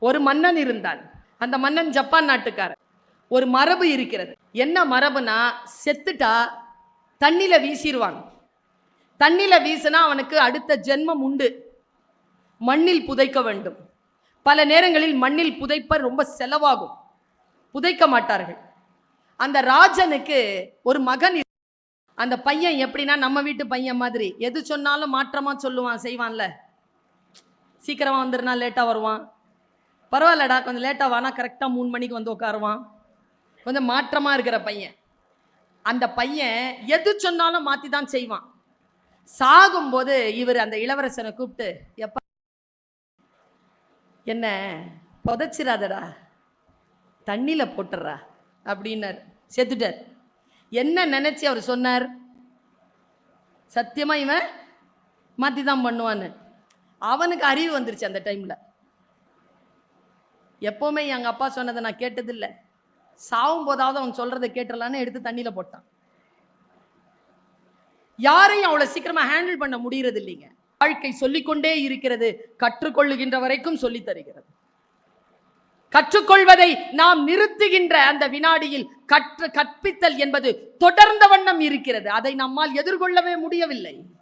ஒரு மன்னன் இருந்தான். அந்த மன்னன் ஜப்பான் நாட்டுக்காரன். ஒரு மரபு இருக்கிறது. என்ன மரபுனா, செத்துட்டா தண்ணில வீசிடுவாங்க. தண்ணில வீசினா அவனுக்கு அடுத்த ஜென்மம் உண்டு. மண்ணில் புதைக்க வேண்டும். பல நேரங்களில் மண்ணில் புதைப்ப ரொம்ப செலவாகும், புதைக்க மாட்டார்கள். அந்த ராஜனுக்கு ஒரு மகன். அந்த பையன் எப்படின்னா, நம்ம வீட்டு பையன் மாதிரி எது சொன்னாலும் மாற்றமா சொல்லுவான், செய்வான்ல. சீக்கிரமா வந்துருனா லேட்டா வருவான். பரவாயில்லடா கொஞ்சம் லேட்டா வானா கரெக்டா 3 மணிக்கு வந்து உட்காருவான். கொஞ்சம் மாற்றமா இருக்கிற பையன். அந்த பையன் எது சொன்னாலும் மாத்தி தான் செய்வான். சாகும்போது இவர் அந்த இளவரசனை கூப்பிட்டு, எப்ப என்ன புதைச்சிராதடா, தண்ணியில போட்டுறா அப்படின்னார். செத்துட்டார். என்ன நினைச்சு அவர் சொன்னார்? சத்தியமா இவன் மாத்தி தான் பண்ணுவான்னு. அவனுக்கு அறிவு வந்துருச்சு அந்த டைம்ல. எப்பவுமே எங்க அப்பா சொன்னதை நான் கேட்டதில்லை, சாவும் போதாவது அவன் சொல்றதை கேட்டுடலான்னு எடுத்து தண்ணியில போட்டான். யாரையும் அவ்வளவு சீக்கிரமா ஹேண்டில் பண்ண முடியறது இல்லைங்க. வாழ்க்கை சொல்லிக்கொண்டே இருக்கிறது, கற்றுக்கொள்ளுகின்ற வரைக்கும் சொல்லி தருகிறது. கற்றுக்கொள்வதை நாம் நிறுத்துகின்ற அந்த வினாடியில் கற்பித்தல் என்பது தொடர்ந்த வண்ணம் இருக்கிறது. அதை நம்மால் எதிர்கொள்ளவே முடியவில்லை.